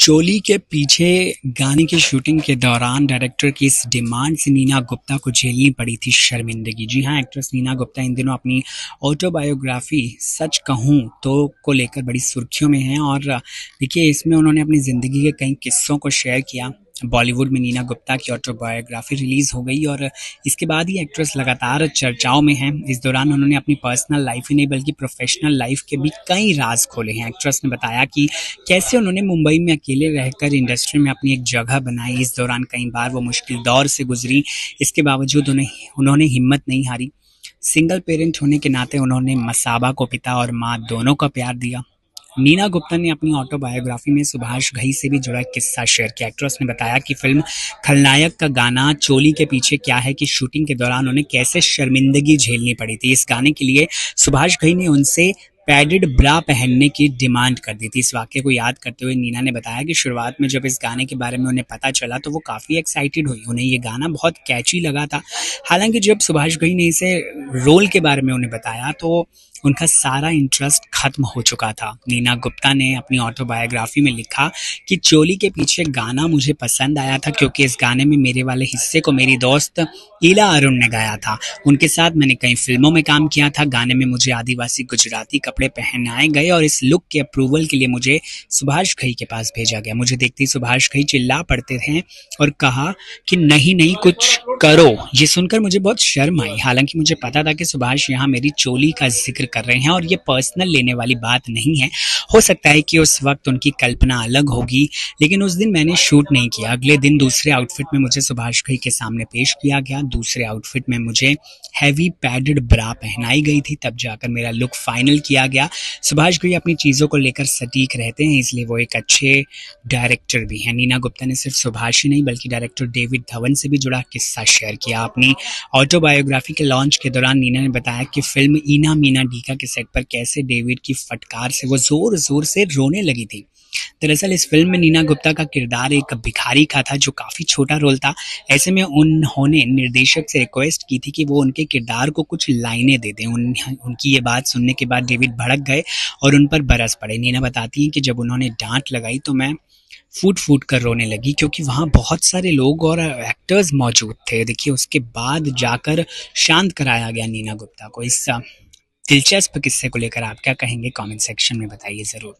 चोली के पीछे गाने की शूटिंग के दौरान डायरेक्टर की इस डिमांड से नीना गुप्ता को झेलनी पड़ी थी शर्मिंदगी। जी हाँ, एक्ट्रेस नीना गुप्ता इन दिनों अपनी ऑटोबायोग्राफी सच कहूँ तो को लेकर बड़ी सुर्खियों में हैं। और देखिए, इसमें उन्होंने अपनी ज़िंदगी के कई किस्सों को शेयर किया। बॉलीवुड में नीना गुप्ता की ऑटोबायोग्राफी रिलीज हो गई और इसके बाद ही एक्ट्रेस लगातार चर्चाओं में हैं। इस दौरान उन्होंने अपनी पर्सनल लाइफ ही नहीं बल्कि प्रोफेशनल लाइफ के भी कई राज खोले हैं। एक्ट्रेस ने बताया कि कैसे उन्होंने मुंबई में अकेले रहकर इंडस्ट्री में अपनी एक जगह बनाई। इस दौरान कई बार वो मुश्किल दौर से गुजरी, इसके बावजूद उन्होंने हिम्मत नहीं हारी। सिंगल पेरेंट होने के नाते उन्होंने मसाबा को पिता और माँ दोनों का प्यार दिया। नीना गुप्ता ने अपनी ऑटोबायोग्राफी में सुभाष घई से भी जुड़ा एक किस्सा शेयर किया। एक्ट्रेस ने बताया कि फिल्म खलनायक का गाना चोली के पीछे क्या है कि शूटिंग के दौरान उन्हें कैसे शर्मिंदगी झेलनी पड़ी थी। इस गाने के लिए सुभाष घई ने उनसे पैडेड ब्रा पहनने की डिमांड कर दी थी। इस वाक्य को याद करते हुए नीना ने बताया कि शुरुआत में जब इस गाने के बारे में उन्हें पता चला तो वो काफ़ी एक्साइटेड हुई। उन्हें ये गाना बहुत कैची लगा था। हालांकि जब सुभाष घई ने इसे रोल के बारे में उन्हें बताया तो उनका सारा इंटरेस्ट खत्म हो चुका था। नीना गुप्ता ने अपनी ऑटोबायोग्राफी में लिखा कि चोली के पीछे गाना मुझे पसंद आया था क्योंकि इस गाने में मेरे वाले हिस्से को मेरी दोस्त ईला अरुण ने गाया था। उनके साथ मैंने कई फिल्मों में काम किया था। गाने में मुझे आदिवासी गुजराती कपड़े पहनाए गए और इस लुक के अप्रूवल के लिए मुझे सुभाष घई के पास भेजा गया। मुझे देखते ही सुभाष घई चिल्ला पड़ते थे और कहा कि नहीं नहीं कुछ करो। ये सुनकर मुझे बहुत शर्म आई। हालांकि मुझे पता था कि सुभाष यहाँ मेरी चोली का जिक्र कर रहे हैं और ये पर्सनल लेने वाली बात नहीं है। हो सकता है कि उस वक्त उनकी कल्पना अलग होगी, लेकिन उस दिन मैंने शूट नहीं किया। अगले दिन दूसरे आउटफिट में मुझे सुभाष घई के सामने पेश किया गया। दूसरे आउटफिट में मुझे हैवी पैडेड ब्रा पहनाई गई थी, तब जाकर मेरा लुक फाइनल किया गया। सुभाष घई अपनी चीज़ों को लेकर सटीक रहते हैं, इसलिए वो एक अच्छे डायरेक्टर भी हैं। नीना गुप्ता ने सिर्फ सुभाष ही नहीं बल्कि डायरेक्टर डेविड धवन से भी जुड़ा किस्सा शेयर किया। अपनी ऑटोबायोग्राफी के लॉन्च के दौरान नीना ने बताया कि फिल्म ईना मीना डीका के सेट पर कैसे डेविड की फटकार से वो जोर जोर से रोने लगी थी। दरअसल इस फिल्म में नीना गुप्ता का किरदार एक भिखारी का था जो काफ़ी छोटा रोल था। ऐसे में उन्होंने निर्देशक से रिक्वेस्ट की थी कि वो उनके किरदार को कुछ लाइनें दे दें। उनकी ये बात सुनने के बाद डेविड भड़क गए और उन पर बरस पड़े। नीना बताती हैं कि जब उन्होंने डांट लगाई तो मैं फूट फूट कर रोने लगी क्योंकि वहाँ बहुत सारे लोग और एक्टर्स मौजूद थे। देखिए, उसके बाद जाकर शांत कराया गया नीना गुप्ता को। इस दिलचस्प किस्से को लेकर आप क्या कहेंगे, कमेंट सेक्शन में बताइए ज़रूर।